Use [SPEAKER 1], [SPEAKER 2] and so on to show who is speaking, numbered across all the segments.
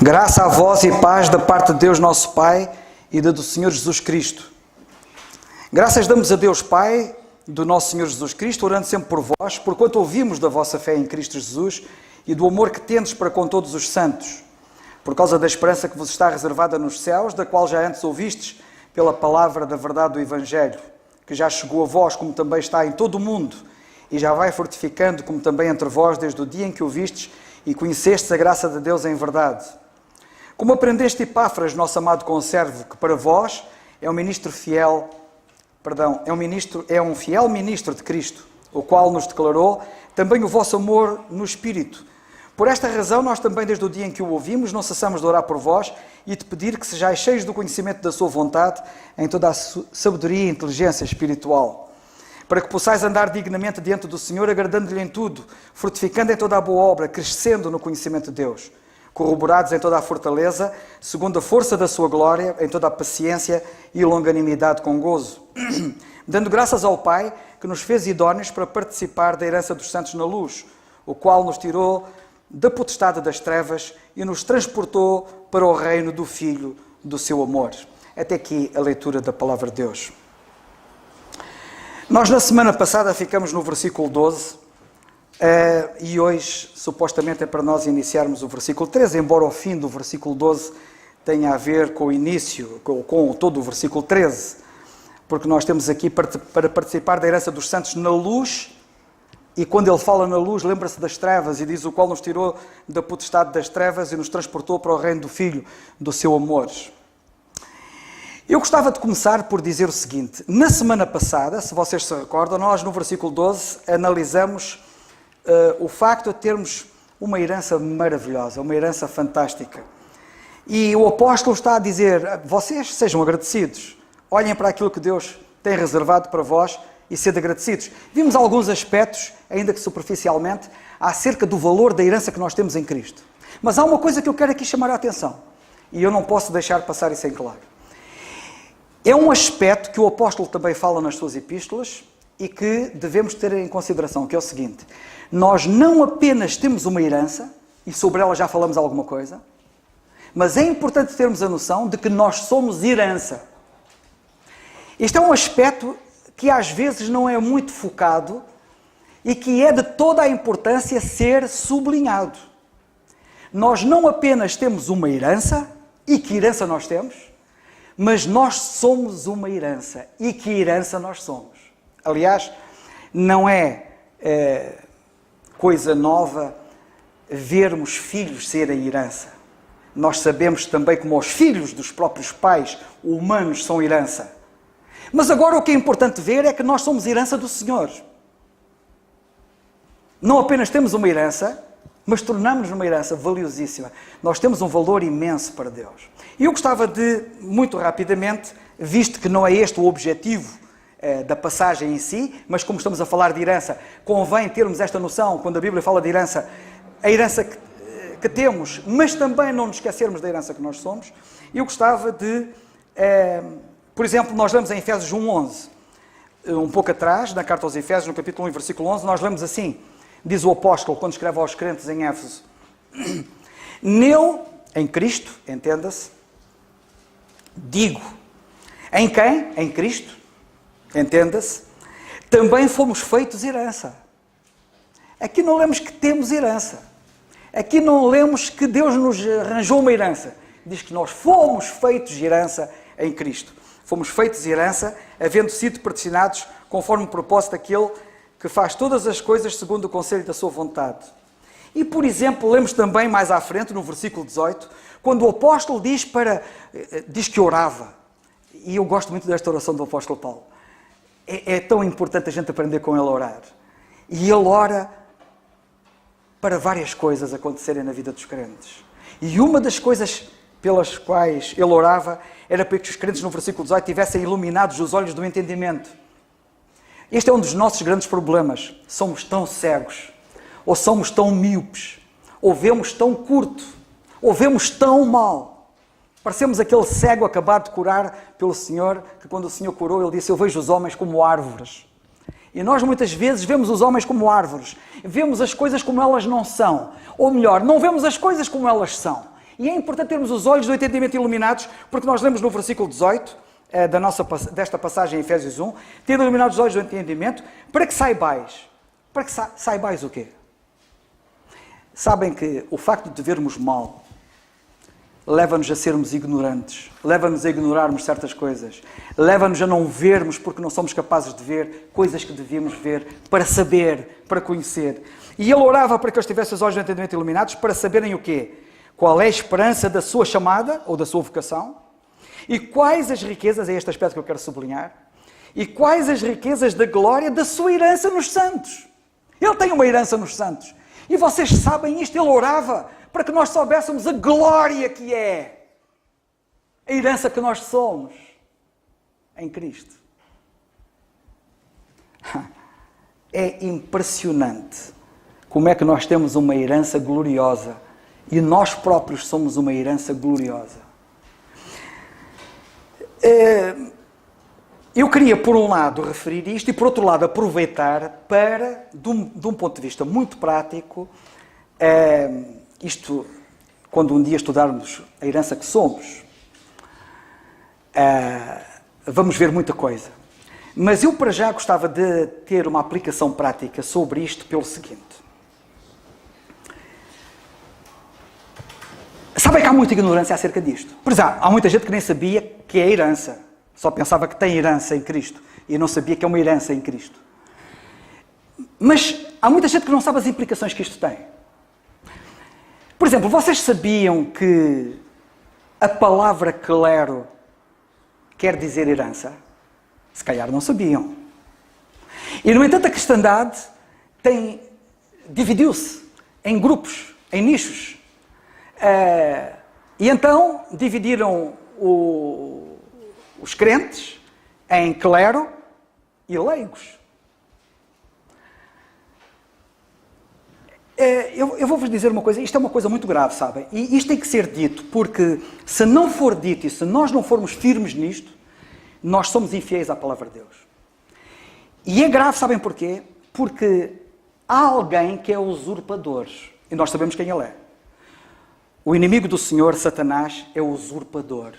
[SPEAKER 1] Graça a vós e paz da parte de Deus nosso Pai e da do Senhor Jesus Cristo. Graças damos a Deus Pai, do nosso Senhor Jesus Cristo, orando sempre por vós, porquanto ouvimos da vossa fé em Cristo Jesus e do amor que tendes para com todos os santos, por causa da esperança que vos está reservada nos céus, da qual já antes ouvistes pela palavra da verdade do Evangelho, que já chegou a vós, como também está em todo o mundo, e já vai fortificando, como também entre vós, desde o dia em que ouvistes e conhecestes a graça de Deus em verdade. Como aprendeste Epáfras, nosso amado conservo, que para vós é um fiel ministro de Cristo, o qual nos declarou também o vosso amor no Espírito. Por esta razão, nós também, desde o dia em que o ouvimos, não cessamos de orar por vós e de pedir que sejais cheios do conhecimento da sua vontade, em toda a sabedoria e inteligência espiritual, para que possais andar dignamente diante do Senhor, agradando-lhe em tudo, fortificando em toda a boa obra, crescendo no conhecimento de Deus, corroborados em toda a fortaleza, segundo a força da sua glória, em toda a paciência e longanimidade com gozo, dando graças ao Pai, que nos fez idóneos para participar da herança dos santos na luz, o qual nos tirou da potestade das trevas e nos transportou para o reino do Filho do seu amor. Até aqui a leitura da palavra de Deus. Nós na semana passada ficamos no versículo 12, e hoje, supostamente, é para nós iniciarmos o versículo 13, embora o fim do versículo 12 tenha a ver com o início, com todo o versículo 13, porque nós temos aqui para participar da herança dos santos na luz, e quando ele fala na luz, lembra-se das trevas, e diz o qual nos tirou da potestade das trevas e nos transportou para o reino do Filho do seu amor. Eu gostava de começar por dizer o seguinte: na semana passada, se vocês se recordam, nós no versículo 12 analisamos o facto de termos uma herança maravilhosa, uma herança fantástica. E o apóstolo está a dizer: vocês sejam agradecidos, olhem para aquilo que Deus tem reservado para vós e sede agradecidos. Vimos alguns aspectos, ainda que superficialmente, acerca do valor da herança que nós temos em Cristo. Mas há uma coisa que eu quero aqui chamar a atenção, e eu não posso deixar passar isso em claro. É um aspecto que o apóstolo também fala nas suas epístolas e que devemos ter em consideração, que é o seguinte: nós não apenas temos uma herança, e sobre ela já falamos alguma coisa, mas é importante termos a noção de que nós somos herança. Este é um aspecto que às vezes não é muito focado e que é de toda a importância ser sublinhado. Nós não apenas temos uma herança, e que herança nós temos, mas nós somos uma herança, e que herança nós somos. Aliás, não é coisa nova vermos filhos serem herança. Nós sabemos também como os filhos dos próprios pais humanos são herança. Mas agora o que é importante ver é que nós somos herança do Senhor. Não apenas temos uma herança, mas tornamos-nos uma herança valiosíssima. Nós temos um valor imenso para Deus. E eu gostava de, muito rapidamente, visto que não é este o objetivo da passagem em si, mas como estamos a falar de herança, convém termos esta noção, quando a Bíblia fala de herança, a herança que temos, mas também não nos esquecermos da herança que nós somos. Eu gostava de, por exemplo, nós lemos em Efésios 1:11, um pouco atrás, na carta aos Efésios, no capítulo 1, versículo 11, nós lemos assim, diz o apóstolo, quando escreve aos crentes em Éfeso: nele, em Cristo, entenda-se, digo, em quem? Em Cristo, entenda-se, também fomos feitos herança. Aqui não lemos que temos herança. Aqui não lemos que Deus nos arranjou uma herança. Diz que nós fomos feitos herança em Cristo. Fomos feitos herança, havendo sido predestinados conforme o propósito daquele que faz todas as coisas segundo o conselho da sua vontade. E, por exemplo, lemos também mais à frente, no versículo 18, quando o apóstolo diz que orava. E eu gosto muito desta oração do apóstolo Paulo. É tão importante a gente aprender com ele a orar. E ele ora para várias coisas acontecerem na vida dos crentes. E uma das coisas pelas quais ele orava era para que os crentes, no versículo 18, tivessem iluminados os olhos do entendimento. Este é um dos nossos grandes problemas. Somos tão cegos, ou somos tão míopes, ou vemos tão curto, ou vemos tão mal. Parecemos aquele cego acabado de curar pelo Senhor, que quando o Senhor curou, ele disse: eu vejo os homens como árvores. E nós muitas vezes vemos os homens como árvores, vemos as coisas como elas não são, ou melhor, não vemos as coisas como elas são. E é importante termos os olhos do entendimento iluminados, porque nós lemos no versículo 18, desta passagem em Efésios 1, ter iluminados os olhos do entendimento, para que saibais o quê? Sabem que o facto de vermos mal leva-nos a sermos ignorantes, leva-nos a ignorarmos certas coisas, leva-nos a não vermos porque não somos capazes de ver coisas que devíamos ver para saber, para conhecer. E ele orava para que eles tivessem os olhos do entendimento iluminados para saberem o quê? Qual é a esperança da sua chamada ou da sua vocação? E quais as riquezas, é este aspecto que eu quero sublinhar, e quais as riquezas da glória da sua herança nos santos. Ele tem uma herança nos santos. E vocês sabem isto, ele orava para que nós soubéssemos a glória que é a herança que nós somos em Cristo. É impressionante como é que nós temos uma herança gloriosa e nós próprios somos uma herança gloriosa. Eu queria, por um lado, referir isto e, por outro lado, aproveitar para, de um ponto de vista muito prático, isto, quando um dia estudarmos a herança que somos, vamos ver muita coisa. Mas eu, para já, gostava de ter uma aplicação prática sobre isto pelo seguinte. Sabem que há muita ignorância acerca disto. Por exemplo, há muita gente que nem sabia que é herança. Só pensava que tem herança em Cristo. E não sabia que é uma herança em Cristo. Mas há muita gente que não sabe as implicações que isto tem. Por exemplo, vocês sabiam que a palavra clero quer dizer herança? Se calhar não sabiam. E, no entanto, a cristandade dividiu-se em grupos, em nichos. E então dividiram os crentes em clero e leigos. Eu vou-vos dizer uma coisa, isto é uma coisa muito grave, sabem? E isto tem que ser dito, porque se não for dito e se nós não formos firmes nisto, nós somos infiéis à palavra de Deus. E é grave, sabem porquê? Porque há alguém que é usurpador, e nós sabemos quem ele é. O inimigo do Senhor, Satanás, é usurpador.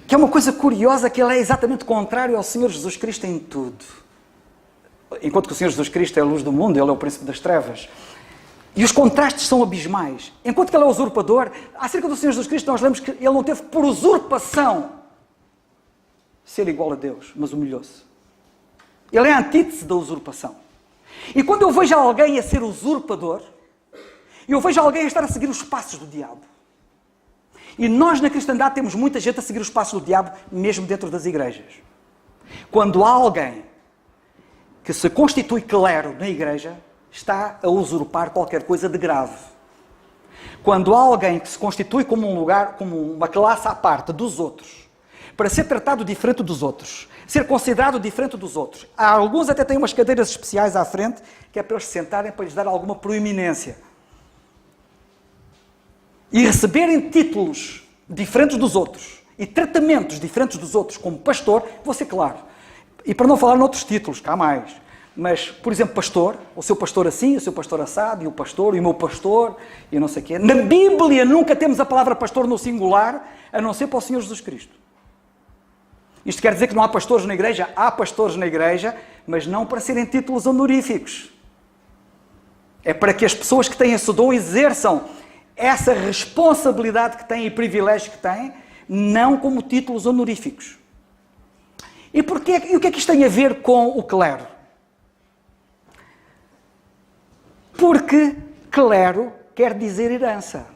[SPEAKER 1] Que é uma coisa curiosa, que ele é exatamente contrário ao Senhor Jesus Cristo em tudo. Enquanto que o Senhor Jesus Cristo é a luz do mundo, ele é o príncipe das trevas. E os contrastes são abismais. Enquanto que ele é usurpador, acerca do Senhor Jesus Cristo nós lemos que ele não teve por usurpação ser igual a Deus, mas humilhou-se. Ele é a antítese da usurpação. E quando eu vejo alguém a ser usurpador, eu vejo alguém a estar a seguir os passos do diabo. E nós na cristandade temos muita gente a seguir os passos do diabo, mesmo dentro das igrejas. Quando há alguém que se constitui clero na igreja, está a usurpar qualquer coisa de grave. Quando há alguém que se constitui como um lugar, como uma classe à parte dos outros, para ser tratado diferente dos outros, ser considerado diferente dos outros. Há alguns até têm umas cadeiras especiais à frente, que é para eles se sentarem, para lhes dar alguma proeminência. E receberem títulos diferentes dos outros, e tratamentos diferentes dos outros, como pastor, vou ser claro. E para não falar noutros títulos, que há mais. Mas, por exemplo, pastor, o seu pastor assim, o seu pastor assado, e o meu pastor, e não sei o quê. Na Bíblia nunca temos a palavra pastor no singular, a não ser para o Senhor Jesus Cristo. Isto quer dizer que não há pastores na igreja? Há pastores na igreja, mas não para serem títulos honoríficos. É para que as pessoas que têm esse dom exerçam essa responsabilidade que têm e privilégio que têm, não como títulos honoríficos. E o que é que isto tem a ver com o clero? Porque clero quer dizer herança.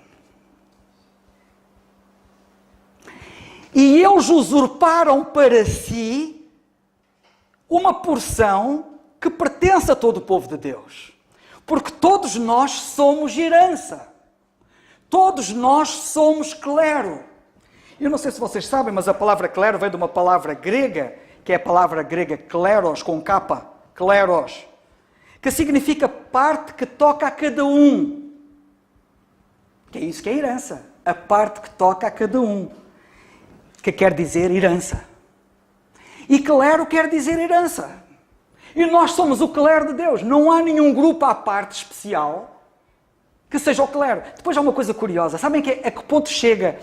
[SPEAKER 1] E eles usurparam para si uma porção que pertence a todo o povo de Deus. Porque todos nós somos herança. Todos nós somos clero. Eu não sei se vocês sabem, mas a palavra clero vem de uma palavra grega que é a palavra grega kleros, com capa, kleros, que significa parte que toca a cada um. Que é isso que é herança. A parte que toca a cada um. Que quer dizer herança. E clero quer dizer herança. E nós somos o clero de Deus. Não há nenhum grupo à parte especial que seja o clero. Depois há uma coisa curiosa. Sabem a que ponto chega...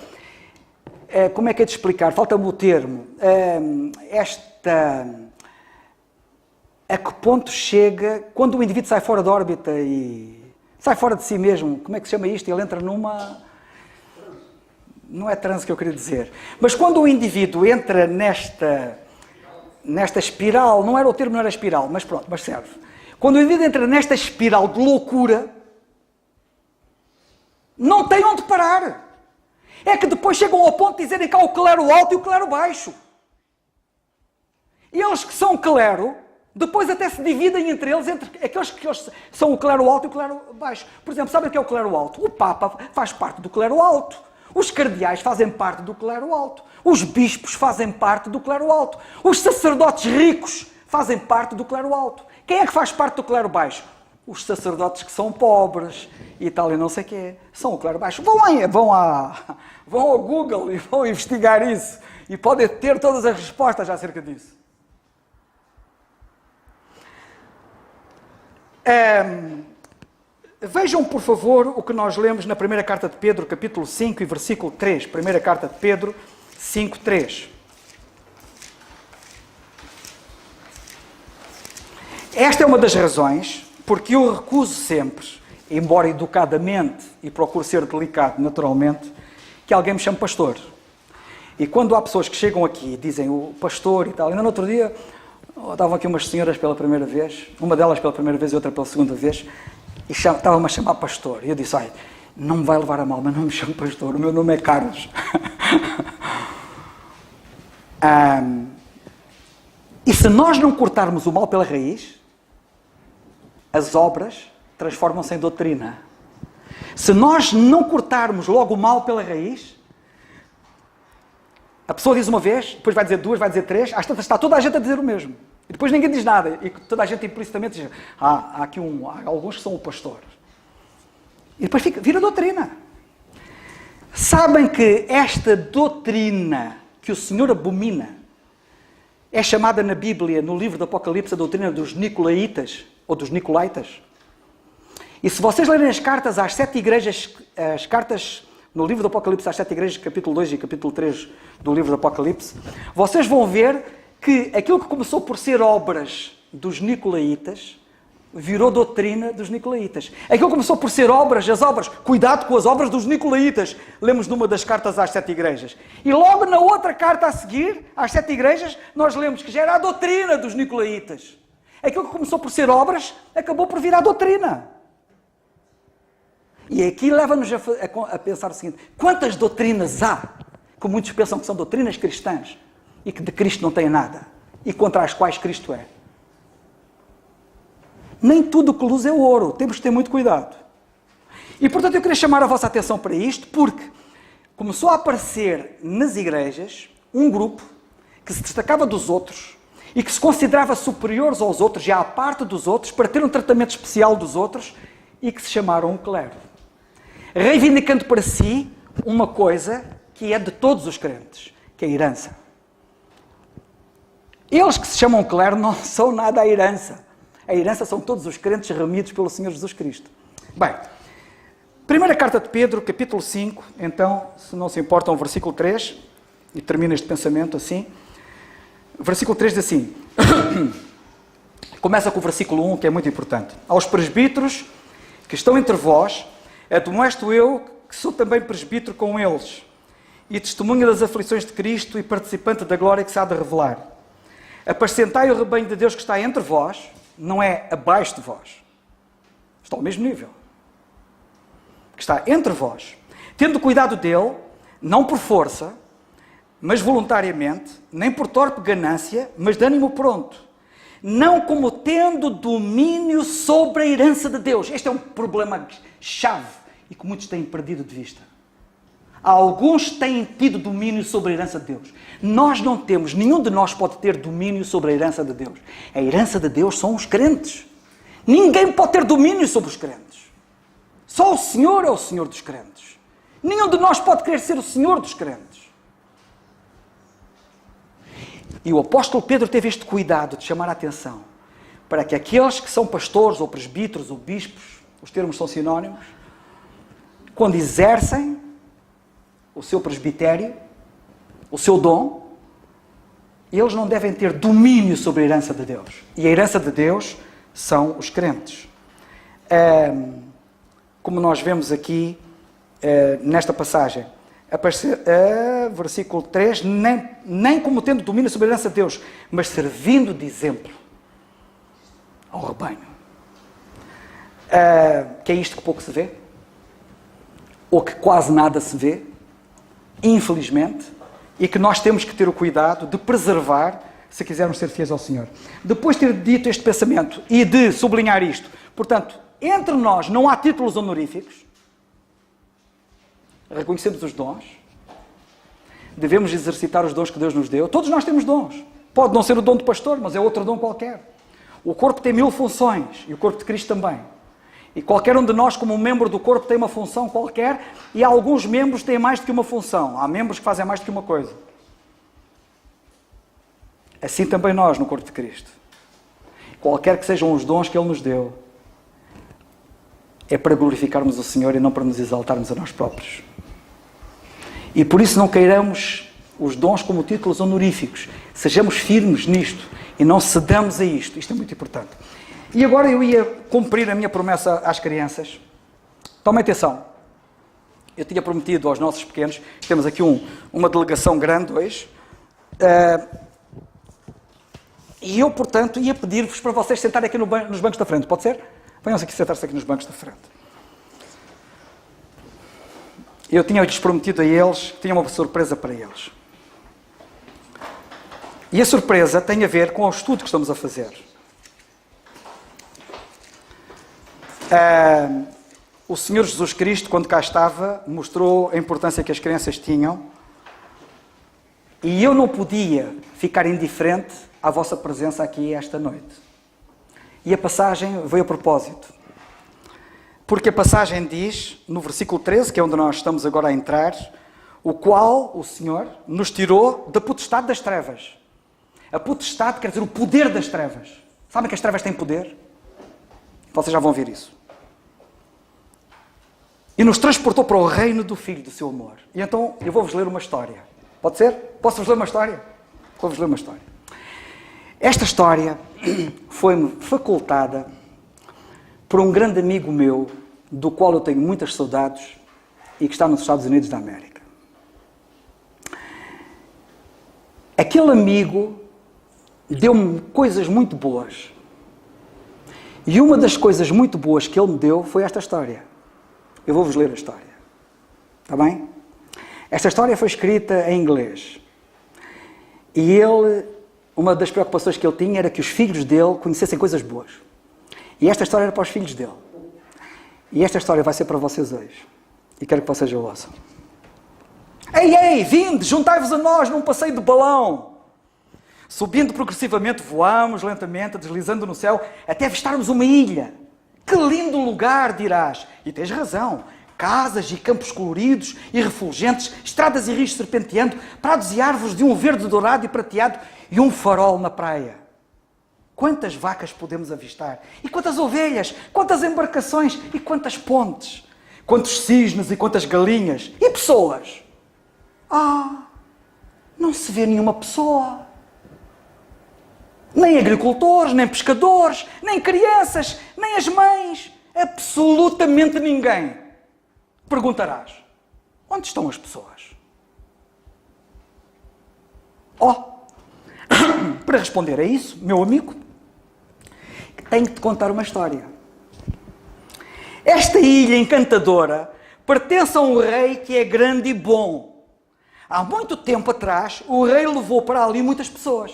[SPEAKER 1] como é que é de explicar? Falta-me o termo. A que ponto chega quando o indivíduo sai fora da órbita e sai fora de si mesmo? Como é que se chama isto? Ele entra numa... Não é transe que eu queria dizer. Mas quando o indivíduo entra nesta espiral, não era o termo, não era espiral, mas pronto, mas serve. Quando o indivíduo entra nesta espiral de loucura, não tem onde parar. É que depois chegam ao ponto de dizerem que há o clero alto e o clero baixo. E eles que são clero, depois até se dividem entre eles, entre aqueles que são o clero alto e o clero baixo. Por exemplo, sabem o que é o clero alto? O Papa faz parte do clero alto. Os cardeais fazem parte do clero alto. Os bispos fazem parte do clero alto. Os sacerdotes ricos fazem parte do clero alto. Quem é que faz parte do clero baixo? Os sacerdotes que são pobres e tal e não sei o quê. São o clero baixo. Vão ao Google e vão investigar isso. E podem ter todas as respostas acerca disso. Vejam, por favor, o que nós lemos na primeira carta de Pedro, capítulo 5 e versículo 3. Primeira carta de Pedro, 5, 3. Esta é uma das razões porque eu recuso sempre, embora educadamente e procuro ser delicado naturalmente, que alguém me chame pastor. E quando há pessoas que chegam aqui e dizem o pastor e tal, ainda no outro dia estavam aqui umas senhoras pela primeira vez, uma delas pela primeira vez e outra pela segunda vez, e estavam-me a chamar pastor. E eu disse, não me vai levar a mal, mas não me chame pastor, o meu nome é Carlos. E se nós não cortarmos o mal pela raiz, as obras transformam-se em doutrina. Se nós não cortarmos logo o mal pela raiz, a pessoa diz uma vez, depois vai dizer duas, vai dizer três, às tantas está toda a gente a dizer o mesmo. E depois ninguém diz nada. E toda a gente implicitamente diz, há alguns que são o pastor. E depois vira doutrina. Sabem que esta doutrina que o Senhor abomina é chamada na Bíblia, no livro do Apocalipse, a doutrina dos Nicolaitas, ou dos Nicolaitas. E se vocês lerem as cartas às 7 igrejas, as cartas no livro do Apocalipse às 7 igrejas, capítulo 2 e capítulo 3 do livro do Apocalipse, vocês vão ver que aquilo que começou por ser obras dos Nicolaitas, virou doutrina dos Nicolaitas. Aquilo que começou por ser obras, cuidado com as obras dos Nicolaitas, lemos numa das cartas às 7 igrejas. E logo na outra carta a seguir, às 7 igrejas, nós lemos que já era a doutrina dos Nicolaitas. Aquilo que começou por ser obras, acabou por virar doutrina. E aqui leva-nos a pensar o seguinte, quantas doutrinas há, que muitos pensam que são doutrinas cristãs, e que de Cristo não têm nada, e contra as quais Cristo é. Nem tudo o que luz é ouro, temos que ter muito cuidado. E portanto eu queria chamar a vossa atenção para isto, porque começou a aparecer nas igrejas um grupo que se destacava dos outros, e que se considerava superiores aos outros, já à parte dos outros, para ter um tratamento especial dos outros, e que se chamaram o clero. Reivindicando para si uma coisa que é de todos os crentes, que é a herança. Eles que se chamam clero não são nada a herança. A herança são todos os crentes remidos pelo Senhor Jesus Cristo. Bem, primeira carta de Pedro, capítulo 5, então, se não se importam, versículo 3, e termina este pensamento assim. Versículo 3 diz assim, começa com o versículo 1, que é muito importante. Aos presbíteros que estão entre vós, admoesto eu, que sou também presbítero com eles, e testemunha das aflições de Cristo e participante da glória que se há de revelar. Apacentai o rebanho de Deus que está entre vós, não é abaixo de vós, está ao mesmo nível, que está entre vós, tendo cuidado dele, não por força, mas voluntariamente, nem por torpe ganância, mas de ânimo pronto, não como tendo domínio sobre a herança de Deus. Este é um problema chave e que muitos têm perdido de vista. Alguns têm tido domínio sobre a herança de Deus. Nós não temos, nenhum de nós pode ter domínio sobre a herança de Deus. A herança de Deus são os crentes. Ninguém pode ter domínio sobre os crentes. Só o Senhor é o Senhor dos crentes. Nenhum de nós pode querer ser o Senhor dos crentes. E o apóstolo Pedro teve este cuidado de chamar a atenção para que aqueles que são pastores ou presbíteros ou bispos, os termos são sinónimos, quando exercem o seu presbitério, o seu dom, eles não devem ter domínio sobre a herança de Deus. E a herança de Deus são os crentes. Como nós vemos aqui nesta passagem, versículo 3, nem como tendo domínio sobre a herança de Deus, mas servindo de exemplo ao rebanho. Que é isto que pouco se vê, ou que quase nada se vê, infelizmente, e que nós temos que ter o cuidado de preservar se quisermos ser fiéis ao Senhor. Depois de ter dito este pensamento e de sublinhar isto, portanto, entre nós não há títulos honoríficos, reconhecemos os dons, devemos exercitar os dons que Deus nos deu. Todos nós temos dons. Pode não ser o dom de pastor, mas é outro dom qualquer. O corpo tem 1000 funções, e o corpo de Cristo também. E qualquer um de nós, como um membro do corpo, tem uma função qualquer, e alguns membros têm mais do que uma função. Há membros que fazem mais do que uma coisa. Assim também nós, no corpo de Cristo. Qualquer que sejam os dons que Ele nos deu, é para glorificarmos o Senhor e não para nos exaltarmos a nós próprios. E por isso não queiramos os dons como títulos honoríficos. Sejamos firmes nisto e não cedamos a isto. Isto é muito importante. E agora eu ia cumprir a minha promessa às crianças. Tomem atenção. Eu tinha prometido aos nossos pequenos, temos aqui uma delegação grande hoje, e eu, portanto, ia pedir-vos para vocês sentarem aqui nos bancos da frente. Pode ser? Venham-se aqui sentar-se aqui nos bancos da frente. Eu tinha-lhes prometido a eles que tinha uma surpresa para eles. E a surpresa tem a ver com o estudo que estamos a fazer. O Senhor Jesus Cristo, quando cá estava, mostrou a importância que as crianças tinham, e eu não podia ficar indiferente à vossa presença aqui esta noite. E a passagem veio a propósito. Porque a passagem diz, no versículo 13, que é onde nós estamos agora a entrar, o qual o Senhor nos tirou da potestade das trevas. A potestade quer dizer o poder das trevas. Sabem que as trevas têm poder? Vocês já vão ver isso. E nos transportou para o reino do Filho do seu amor. E então eu vou-vos ler uma história. Pode ser? Posso-vos ler uma história? Vou-vos ler uma história. Esta história foi-me facultada por um grande amigo meu, do qual eu tenho muitas saudades e que está nos Estados Unidos da América. Aquele amigo deu-me coisas muito boas. E uma das coisas muito boas que ele me deu foi esta história. Eu vou-vos ler a história. Está bem? Esta história foi escrita em inglês. E ele, uma das preocupações que ele tinha era que os filhos dele conhecessem coisas boas. E esta história era para os filhos dele. E esta história vai ser para vocês hoje. E quero que vocês a ouçam. Ei, vinde, juntai-vos a nós num passeio de balão. Subindo progressivamente, voamos lentamente, deslizando no céu, até avistarmos uma ilha. Que lindo lugar, dirás. E tens razão. Casas e campos coloridos e refulgentes, estradas e rios serpenteando, prados e árvores de um verde dourado e prateado e um farol na praia. Quantas vacas podemos avistar? E quantas ovelhas? Quantas embarcações? E quantas pontes? Quantos cisnes e quantas galinhas? E pessoas? Não se vê nenhuma pessoa. Nem agricultores, nem pescadores, nem crianças, nem as mães. Absolutamente ninguém. Perguntarás, onde estão as pessoas? Para responder a isso, meu amigo, tenho que te contar uma história. Esta ilha encantadora pertence a um rei que é grande e bom. Há muito tempo atrás, o rei levou para ali muitas pessoas.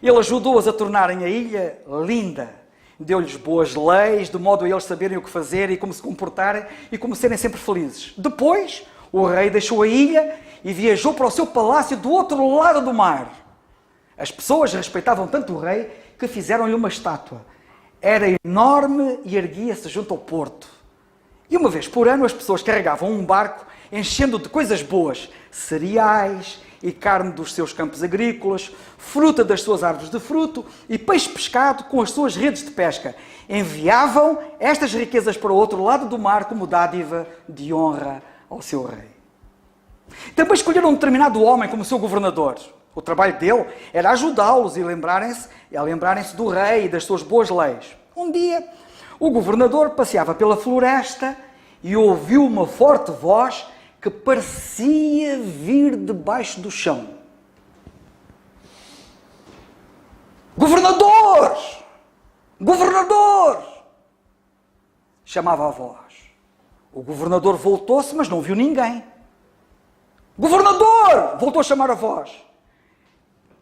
[SPEAKER 1] Ele ajudou-as a tornarem a ilha linda. Deu-lhes boas leis, de modo a eles saberem o que fazer e como se comportarem e como serem sempre felizes. Depois, O rei deixou a ilha e viajou para o seu palácio do outro lado do mar. As pessoas respeitavam tanto o rei que fizeram-lhe uma estátua. Era enorme e erguia-se junto ao porto. E uma vez por ano as pessoas carregavam um barco enchendo de coisas boas, cereais e carne dos seus campos agrícolas, fruta das suas árvores de fruto e peixe pescado com as suas redes de pesca. Enviavam estas riquezas para o outro lado do mar como dádiva de honra ao seu rei. Também escolheram um determinado homem como seu governador. O trabalho dele era ajudá-los e lembrarem-se do rei e das suas boas leis. Um dia, o governador passeava pela floresta e ouviu uma forte voz que parecia vir debaixo do chão. Governador! Governador! Chamava a voz. O governador voltou-se, mas não viu ninguém. Governador! Voltou a chamar a voz.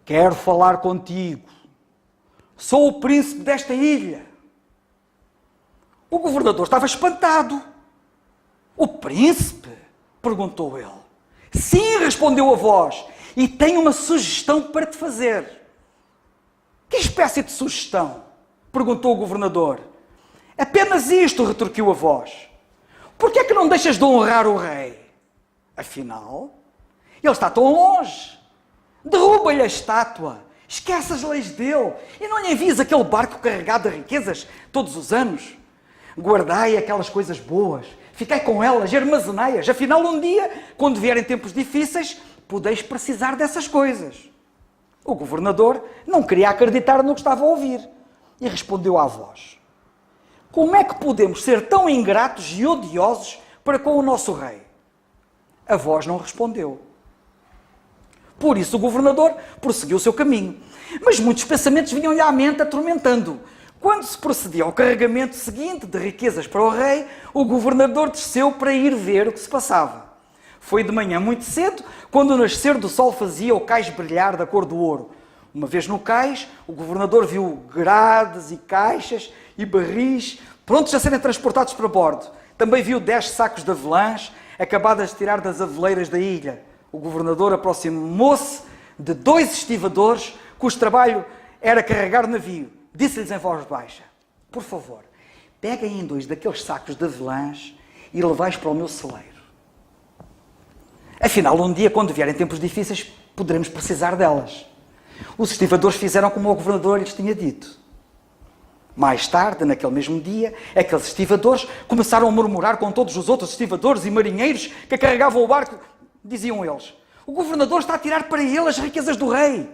[SPEAKER 1] Quero falar contigo. Sou o príncipe desta ilha. O governador estava espantado. O príncipe? Perguntou ele. Sim, respondeu a voz. E tenho uma sugestão para te fazer. Que espécie de sugestão? Perguntou o governador. Apenas isto, retorquiu a voz. Por que é que não deixas de honrar o rei? Afinal, ele está tão longe. Derruba-lhe a estátua. Esquece as leis dele. E não lhe envias aquele barco carregado de riquezas todos os anos. Guardai aquelas coisas boas. Ficai com elas e armazenai-as. Afinal, um dia, quando vierem tempos difíceis, podeis precisar dessas coisas. O governador não queria acreditar no que estava a ouvir. E respondeu à voz. Como é que podemos ser tão ingratos e odiosos para com o nosso rei? A voz não respondeu. Por isso o governador prosseguiu o seu caminho. Mas muitos pensamentos vinham-lhe à mente atormentando. Quando se procedia ao carregamento seguinte de riquezas para o rei, o governador desceu para ir ver o que se passava. Foi de manhã muito cedo, quando o nascer do sol fazia o cais brilhar da cor do ouro. Uma vez no cais, o governador viu grades e caixas e barris prontos a serem transportados para bordo. Também viu 10 sacos de avelãs acabadas de tirar das aveleiras da ilha. O governador aproximou-se de 2 estivadores, cujo trabalho era carregar o navio. Disse-lhes em voz baixa, por favor, peguem em 2 daqueles sacos de avelãs e levai-os para o meu celeiro. Afinal, um dia, quando vierem tempos difíceis, poderemos precisar delas. Os estivadores fizeram como o governador lhes tinha dito. Mais tarde, naquele mesmo dia, aqueles estivadores começaram a murmurar com todos os outros estivadores e marinheiros que carregavam o barco. Diziam eles, o governador está a tirar para ele as riquezas do rei.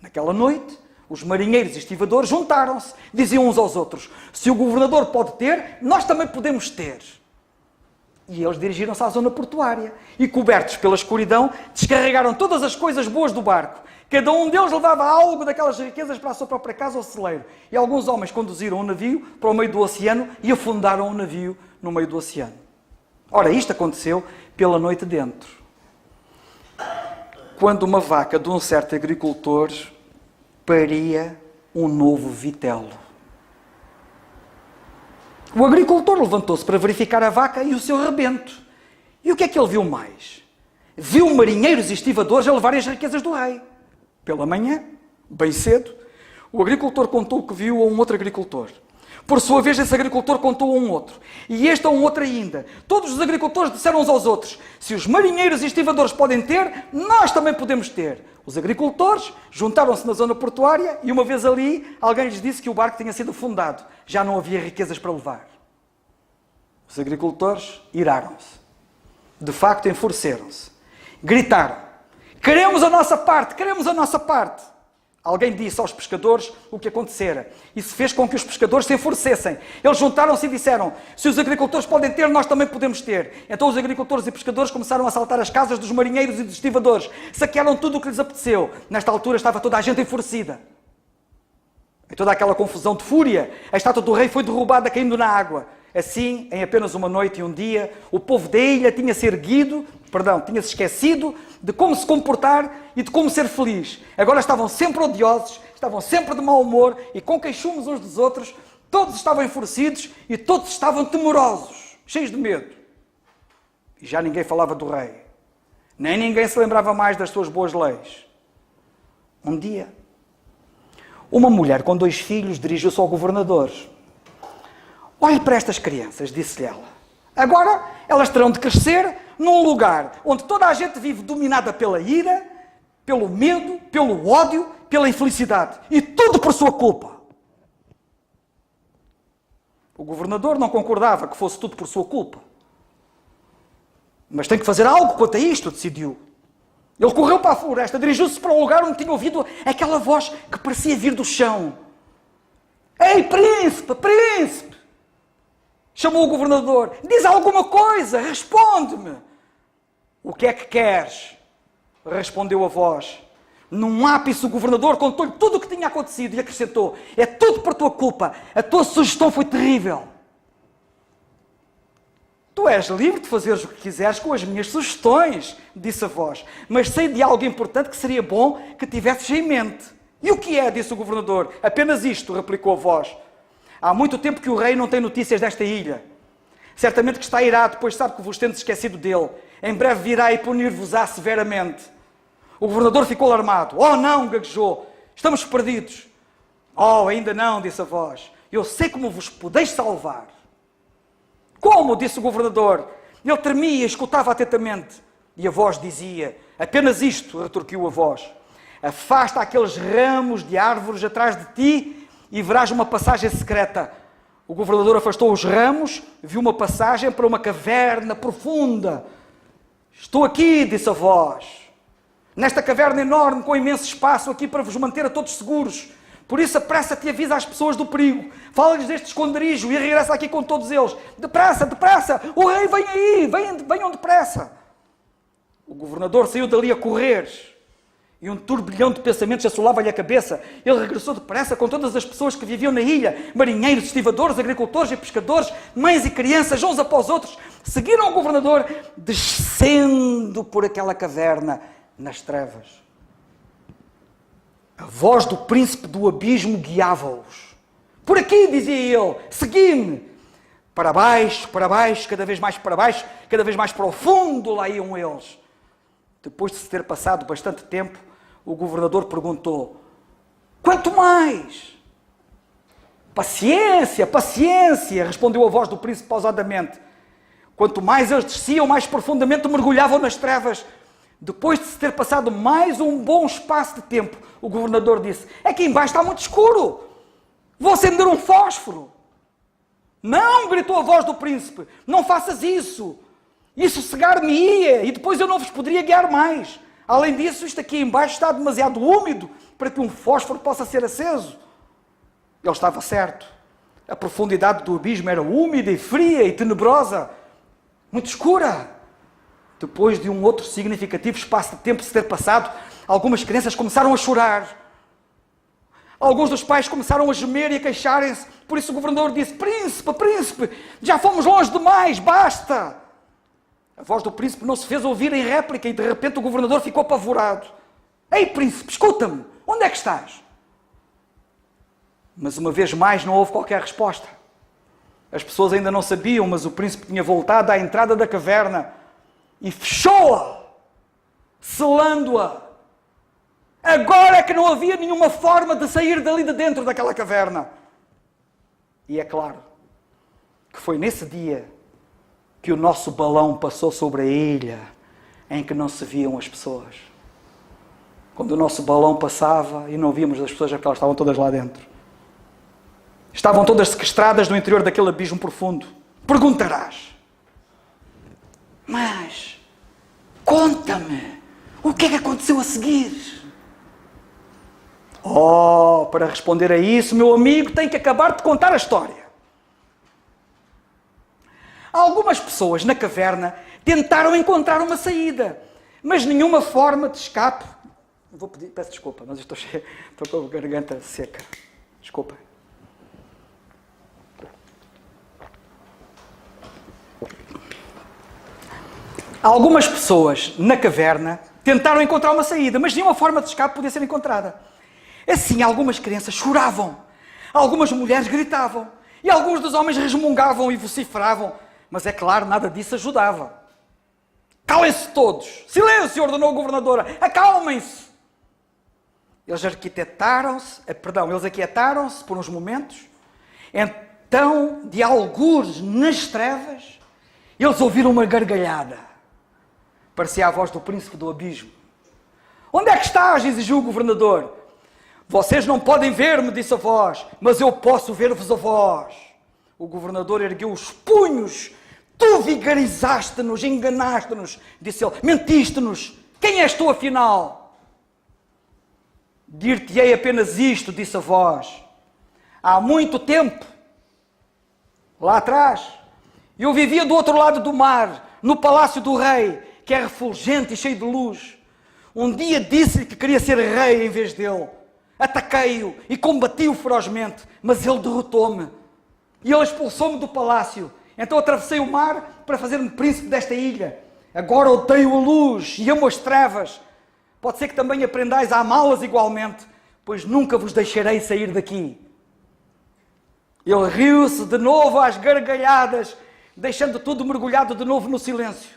[SPEAKER 1] Naquela noite, os marinheiros e estivadores juntaram-se. Diziam uns aos outros, se o governador pode ter, nós também podemos ter. E eles dirigiram-se à zona portuária e, cobertos pela escuridão, descarregaram todas as coisas boas do barco. Cada um deles levava algo daquelas riquezas para a sua própria casa ou celeiro. E alguns homens conduziram o navio para o meio do oceano e afundaram o navio no meio do oceano. Ora, isto aconteceu pela noite dentro. Quando uma vaca de um certo agricultor paria um novo vitelo. O agricultor levantou-se para verificar a vaca e o seu rebento. E o que é que ele viu mais? Viu marinheiros e estivadores a levarem as riquezas do rei. Pela manhã, bem cedo, o agricultor contou o que viu a um outro agricultor. Por sua vez, esse agricultor contou a um outro. E este a um outro ainda. Todos os agricultores disseram uns aos outros, se os marinheiros e estivadores podem ter, nós também podemos ter. Os agricultores juntaram-se na zona portuária e uma vez ali, alguém lhes disse que o barco tinha sido afundado. Já não havia riquezas para levar. Os agricultores iraram-se. De facto, enfureceram-se. Gritaram. Queremos a nossa parte, queremos a nossa parte. Alguém disse aos pescadores o que acontecera. Isso fez com que os pescadores se enfurecessem. Eles juntaram-se e disseram, se os agricultores podem ter, nós também podemos ter. Então os agricultores e pescadores começaram a assaltar as casas dos marinheiros e dos estivadores. Saquearam tudo o que lhes apeteceu. Nesta altura estava toda a gente enfurecida. Em toda aquela confusão de fúria, a estátua do rei foi derrubada caindo na água. Assim, em apenas uma noite e um dia, o povo da ilha tinha-se esquecido de como se comportar e de como ser feliz. Agora estavam sempre odiosos, estavam sempre de mau humor e com queixumes uns dos outros, todos estavam enfurecidos e todos estavam temerosos, cheios de medo. E já ninguém falava do rei. Nem ninguém se lembrava mais das suas boas leis. Um dia, uma mulher com 2 filhos dirigiu-se ao governador. Olhe para estas crianças, disse-lhe ela. Agora elas terão de crescer num lugar onde toda a gente vive dominada pela ira, pelo medo, pelo ódio, pela infelicidade. E tudo por sua culpa. O governador não concordava que fosse tudo por sua culpa. Mas tem que fazer algo quanto a isto, decidiu. Ele correu para a floresta, dirigiu-se para um lugar onde tinha ouvido aquela voz que parecia vir do chão. Ei, príncipe, príncipe! Chamou o governador. Diz alguma coisa, responde-me. O que é que queres? Respondeu a voz. Num ápice o governador contou-lhe tudo o que tinha acontecido e acrescentou: é tudo por tua culpa, a tua sugestão foi terrível. Tu és livre de fazeres o que quiseres com as minhas sugestões, disse a voz, mas sei de algo importante que seria bom que tivesses em mente. E o que é? Disse o governador. Apenas isto, replicou a voz. Há muito tempo que o rei não tem notícias desta ilha. Certamente que está irado, pois sabe que vos tendes esquecido dele. Em breve virá e punir-vos-á severamente. O governador ficou alarmado. Oh não, gaguejou, estamos perdidos. Oh, ainda não, disse a voz. Eu sei como vos podeis salvar. Como? Disse o governador. Ele tremia e escutava atentamente. E a voz dizia: apenas isto, retorquiu a voz. Afasta aqueles ramos de árvores atrás de ti e verás uma passagem secreta. O governador afastou os ramos, viu uma passagem para uma caverna profunda. Estou aqui, disse a voz. Nesta caverna enorme, com imenso espaço aqui para vos manter a todos seguros. Por isso apressa-te e avisa às pessoas do perigo. Fala-lhes deste esconderijo e regressa aqui com todos eles. Depressa, depressa! O rei vem aí! Venham depressa! O governador saiu dali a correr. E um turbilhão de pensamentos assolava-lhe a cabeça. Ele regressou depressa com todas as pessoas que viviam na ilha. Marinheiros, estivadores, agricultores e pescadores, mães e crianças, uns após outros. Seguiram o governador, descendo por aquela caverna nas trevas. A voz do príncipe do abismo guiava-os. Por aqui, dizia ele, segui-me. Para baixo, cada vez mais para baixo, cada vez mais profundo, lá iam eles. Depois de se ter passado bastante tempo, o governador perguntou: quanto mais? Paciência, paciência, respondeu a voz do príncipe pausadamente. Quanto mais eles desciam, mais profundamente mergulhavam nas trevas. Depois de se ter passado mais um bom espaço de tempo, o governador disse: aqui embaixo está muito escuro. Vou acender um fósforo. Não, gritou a voz do príncipe, não faças isso. Isso cegar-me-ia e depois eu não vos poderia guiar mais. Além disso, isto aqui embaixo está demasiado úmido para que um fósforo possa ser aceso. Ele estava certo. A profundidade do abismo era úmida e fria e tenebrosa, muito escura. Depois de um outro significativo espaço de tempo se ter passado, algumas crianças começaram a chorar. Alguns dos pais começaram a gemer e a queixarem-se. Por isso o governador disse: príncipe, príncipe, já fomos longe demais, basta. A voz do príncipe não se fez ouvir em réplica e de repente o governador ficou apavorado. Ei, príncipe, escuta-me, onde é que estás? Mas uma vez mais não houve qualquer resposta. As pessoas ainda não sabiam, mas o príncipe tinha voltado à entrada da caverna e fechou-a, selando-a. Agora é que não havia nenhuma forma de sair dali de dentro daquela caverna. E é claro que foi nesse dia que o nosso balão passou sobre a ilha em que não se viam as pessoas. Quando o nosso balão passava e não víamos as pessoas, porque elas estavam todas lá dentro. Estavam todas sequestradas no interior daquele abismo profundo. Perguntarás: mas conta-me, o que é que aconteceu a seguir? Oh, para responder a isso, meu amigo, tem que acabar de contar a história. Algumas pessoas na caverna tentaram encontrar uma saída, mas nenhuma forma de escape. Peço desculpa, mas estou com a garganta seca. Desculpa. Algumas pessoas na caverna tentaram encontrar uma saída, mas nenhuma forma de escape podia ser encontrada. Assim, algumas crianças choravam, algumas mulheres gritavam, e alguns dos homens resmungavam e vociferavam, mas é claro, nada disso ajudava. Calem-se todos. Silêncio, ordenou a governadora. Acalmem-se. Eles aquietaram-se por uns momentos. Então, de algures nas trevas, eles ouviram uma gargalhada. Parecia a voz do príncipe do abismo. Onde é que estás? Exigiu o governador. Vocês não podem ver-me, disse a voz, mas eu posso ver-vos a vós. O governador ergueu os punhos. Tu vigarizaste-nos, enganaste-nos, disse ele. Mentiste-nos. Quem és tu, afinal? Dir-te-ei apenas isto, disse a voz. Há muito tempo, lá atrás, eu vivia do outro lado do mar, no palácio do rei, que é refulgente e cheio de luz. Um dia disse-lhe que queria ser rei em vez dele. Ataquei-o e combati-o ferozmente, mas ele derrotou-me. E ele expulsou-me do palácio. Então atravessei o mar para fazer-me príncipe desta ilha. Agora odeio a luz e amo as trevas. Pode ser que também aprendais a amá-las igualmente, pois nunca vos deixarei sair daqui. Ele riu-se de novo às gargalhadas, deixando tudo mergulhado de novo no silêncio.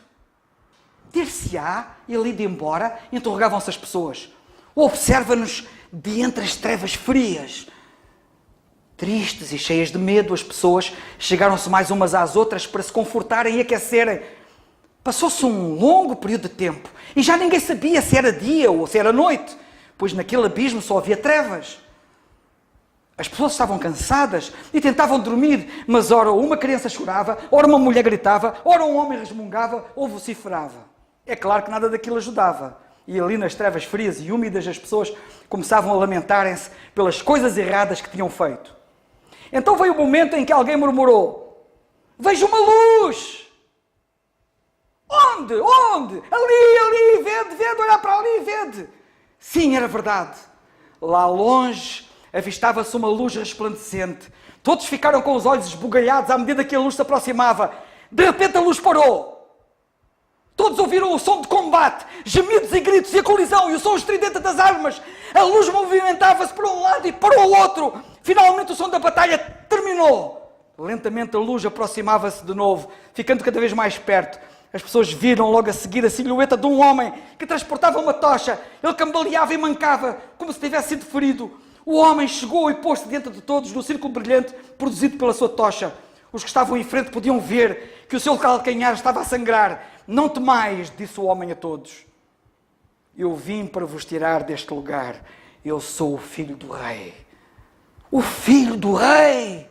[SPEAKER 1] Ter-se-á ele ido embora? Interrogavam-se as pessoas. Observa-nos de entre as trevas frias. Tristes e cheias de medo, as pessoas chegaram-se mais umas às outras para se confortarem e aquecerem. Passou-se um longo período de tempo e já ninguém sabia se era dia ou se era noite, pois naquele abismo só havia trevas. As pessoas estavam cansadas e tentavam dormir, mas ora uma criança chorava, ora uma mulher gritava, ora um homem resmungava ou vociferava. É claro que nada daquilo ajudava. E ali nas trevas frias e úmidas as pessoas começavam a lamentarem-se pelas coisas erradas que tinham feito. Então veio o momento em que alguém murmurou: vejo uma luz! Onde? Onde? Ali, vede, olha para ali, vede. Sim, era verdade. Lá longe avistava-se uma luz resplandecente. Todos ficaram com os olhos esbugalhados à medida que a luz se aproximava. De repente a luz parou. Todos ouviram o som de combate, gemidos e gritos e a colisão e o som estridente das armas. A luz movimentava-se para um lado e para o outro. Finalmente o som da batalha terminou. Lentamente a luz aproximava-se de novo, ficando cada vez mais perto. As pessoas viram logo a seguir a silhueta de um homem que transportava uma tocha. Ele cambaleava e mancava, como se tivesse sido ferido. O homem chegou e pôs-se diante de todos no círculo brilhante produzido pela sua tocha. Os que estavam em frente podiam ver que o seu calcanhar estava a sangrar. Não temais, disse o homem a todos. Eu vim para vos tirar deste lugar. Eu sou o filho do rei. O filho do rei!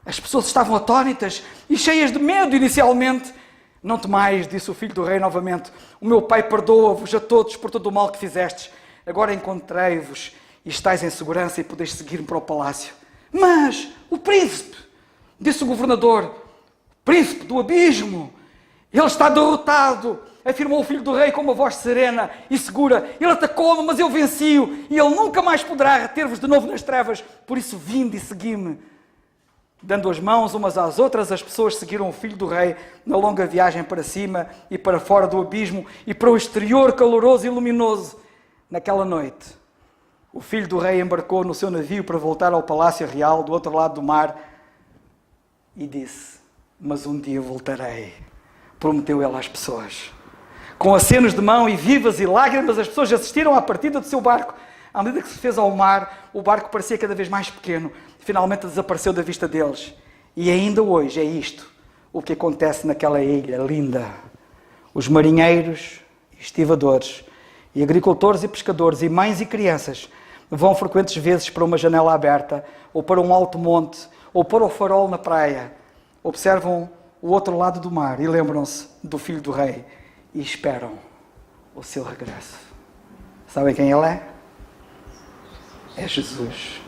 [SPEAKER 1] As pessoas estavam atónitas e cheias de medo inicialmente. Não temais, disse o filho do rei novamente. O meu pai perdoa-vos a todos por todo o mal que fizestes. Agora encontrei-vos e estáis em segurança e podeis seguir-me para o palácio. Mas o príncipe, disse o governador, o príncipe do abismo, ele está derrotado, afirmou o filho do rei com uma voz serena e segura. Ele atacou-me, mas eu venci-o e ele nunca mais poderá reter-vos de novo nas trevas. Por isso vinde e segui-me. Dando as mãos umas às outras, as pessoas seguiram o filho do rei na longa viagem para cima e para fora do abismo e para o exterior caloroso e luminoso. Naquela noite, o filho do rei embarcou no seu navio para voltar ao palácio real do outro lado do mar e disse: mas um dia voltarei. Prometeu ele às pessoas. Com acenos de mão e vivas e lágrimas, as pessoas assistiram à partida do seu barco. À medida que se fez ao mar, o barco parecia cada vez mais pequeno. Finalmente desapareceu da vista deles. E ainda hoje é isto o que acontece naquela ilha linda. Os marinheiros, estivadores, e agricultores e pescadores, e mães e crianças, vão frequentes vezes para uma janela aberta, ou para um alto monte, ou para o farol na praia. Observam o outro lado do mar e lembram-se do filho do rei e esperam o seu regresso. Sabem quem ele é? É Jesus.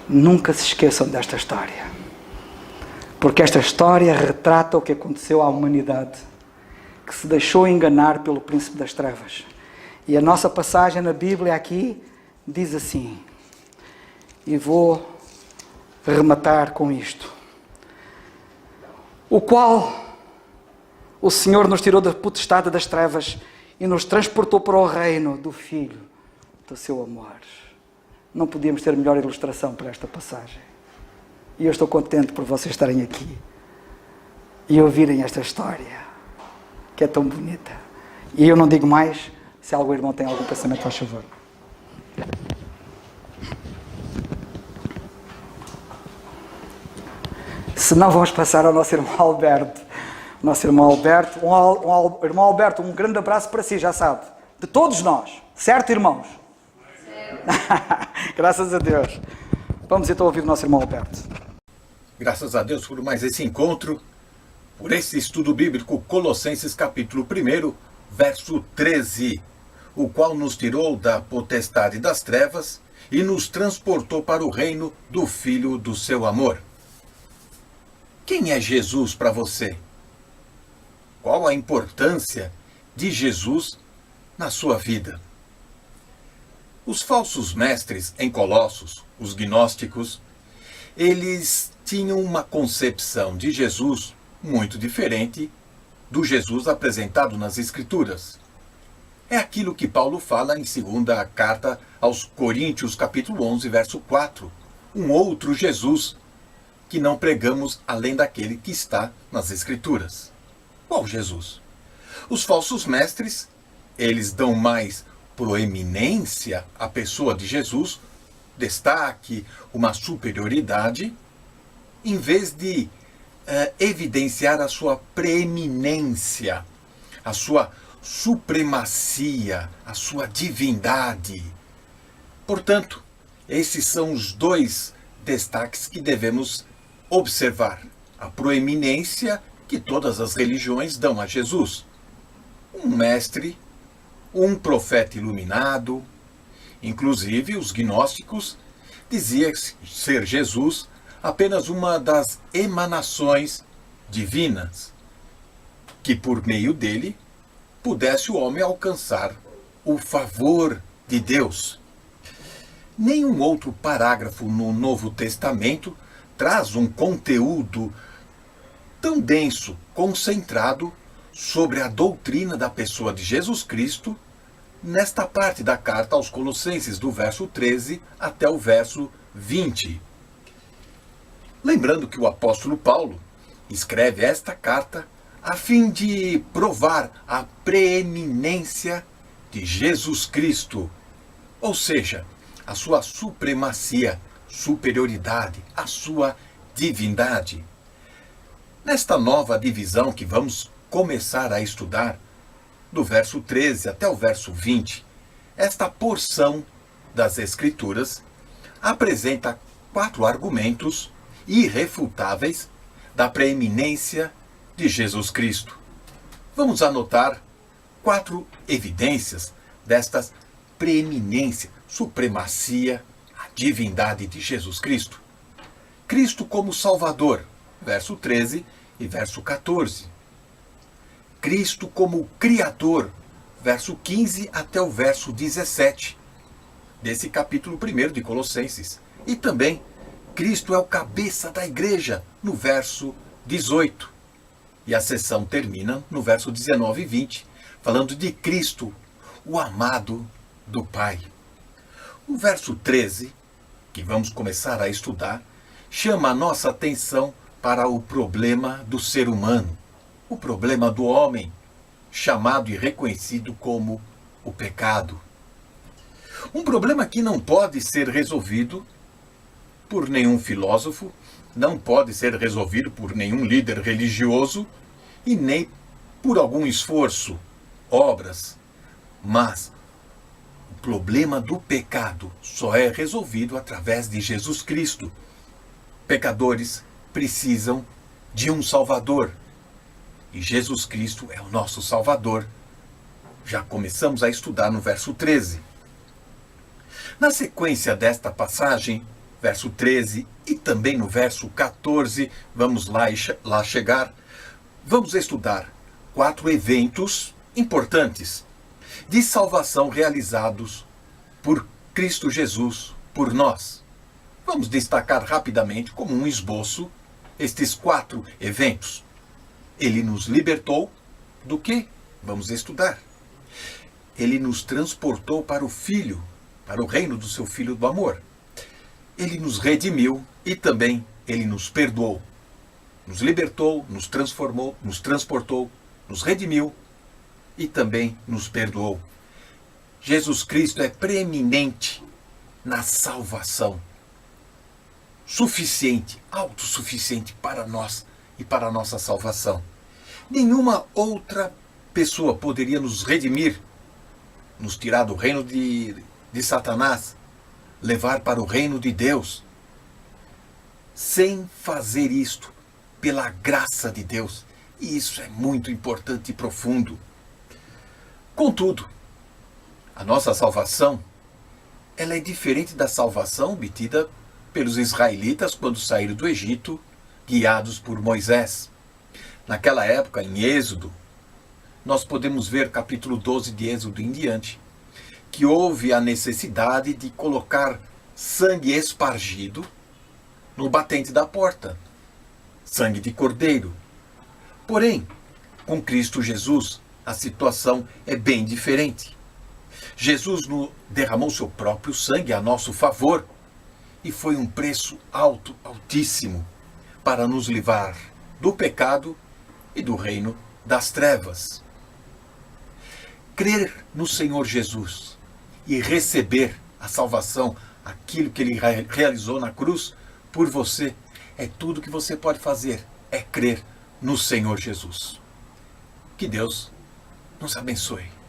[SPEAKER 1] Nunca se esqueçam desta história, porque esta história retrata o que aconteceu à humanidade, que se deixou enganar pelo príncipe das trevas. E a nossa passagem na Bíblia aqui diz assim, e vou rematar com isto: o qual o Senhor nos tirou da potestade das trevas e nos transportou para o reino do Filho do seu amor. Não podíamos ter melhor ilustração para esta passagem. E eu estou contente por vocês estarem aqui. e ouvirem esta história, que é tão bonita. E eu não digo mais, se algum irmão tem algum pensamento, faz favor. Se não, vamos passar ao nosso irmão Alberto. Nosso irmão Alberto. Irmão Alberto, um grande abraço para si, já sabe. De todos nós. Certo, irmãos? Certo. Graças a Deus. Vamos então ouvir o nosso irmão Alberto.
[SPEAKER 2] Graças a Deus por mais esse encontro, por esse estudo bíblico, Colossenses capítulo 1, verso 13, o qual nos tirou da potestade das trevas e nos transportou para o reino do Filho do seu amor. Quem é Jesus para você? Qual a importância de Jesus na sua vida? Os falsos mestres em Colossos, os gnósticos, eles tinham uma concepção de Jesus muito diferente do Jesus apresentado nas Escrituras. É aquilo que Paulo fala em segunda carta aos Coríntios, capítulo 11, verso 4. Um outro Jesus que não pregamos além daquele que está nas Escrituras. Qual Jesus? Os falsos mestres, eles dão mais proeminência à pessoa de Jesus, destaque, uma superioridade, em vez de evidenciar a sua preeminência, a sua supremacia, a sua divindade. Portanto, esses são os dois destaques que devemos observar. A proeminência que todas as religiões dão a Jesus. Um mestre, um profeta iluminado. Inclusive, os gnósticos diziam ser Jesus apenas uma das emanações divinas, que por meio dele pudesse o homem alcançar o favor de Deus. Nenhum outro parágrafo no Novo Testamento traz um conteúdo tão denso, concentrado sobre a doutrina da pessoa de Jesus Cristo, nesta parte da carta aos Colossenses, do verso 13 até o verso 20. Lembrando que o apóstolo Paulo escreve esta carta a fim de provar a preeminência de Jesus Cristo, ou seja, a sua supremacia, superioridade, a sua divindade. Nesta nova divisão que vamos começar a estudar, do verso 13 até o verso 20, esta porção das Escrituras apresenta 4 argumentos irrefutáveis da preeminência de Jesus Cristo. Vamos anotar 4 evidências destas preeminência, supremacia, a divindade de Jesus Cristo. Cristo como Salvador, verso 13 e verso 14. Cristo como Criador, verso 15 até o verso 17, desse capítulo 1 de Colossenses. E também, Cristo é o cabeça da igreja, no verso 18. E a sessão termina no verso 19 e 20, falando de Cristo, o amado do Pai. O verso 13, que vamos começar a estudar, chama a nossa atenção para o problema do ser humano, o problema do homem, chamado e reconhecido como o pecado. Um problema que não pode ser resolvido por nenhum filósofo, não pode ser resolvido por nenhum líder religioso e nem por algum esforço, obras, mas o problema do pecado só é resolvido através de Jesus Cristo. Pecadores precisam de um Salvador. E Jesus Cristo é o nosso Salvador. Já começamos a estudar no verso 13. Na sequência desta passagem, verso 13 e também no verso 14, vamos lá chegar, vamos estudar 4 eventos importantes de salvação realizados por Cristo Jesus, por nós. Vamos destacar rapidamente, como um esboço, estes 4 eventos. Ele nos libertou do quê? Vamos estudar. Ele nos transportou para o Filho, para o reino do seu Filho do amor. Ele nos redimiu e também ele nos perdoou. nos libertou, nos transformou, nos transportou, nos redimiu e também nos perdoou. Jesus Cristo é preeminente na salvação, suficiente, autossuficiente para nós e para a nossa salvação. Nenhuma outra pessoa poderia nos redimir, nos tirar do reino de Satanás, levar para o reino de Deus, sem fazer isto pela graça de Deus. E isso é muito importante e profundo. Contudo, a nossa salvação, ela é diferente da salvação obtida pelos israelitas quando saíram do Egito, guiados por Moisés. Naquela época, em Êxodo, nós podemos ver capítulo 12 de Êxodo em diante, que houve a necessidade de colocar sangue espargido no batente da porta, sangue de cordeiro. Porém, com Cristo Jesus, a situação é bem diferente. Jesus derramou seu próprio sangue a nosso favor e foi um preço alto, altíssimo, para nos livrar do pecado e do reino das trevas. Crer no Senhor Jesus e receber a salvação, aquilo que Ele realizou na cruz por você, é tudo que você pode fazer, é crer no Senhor Jesus. Que Deus nos abençoe.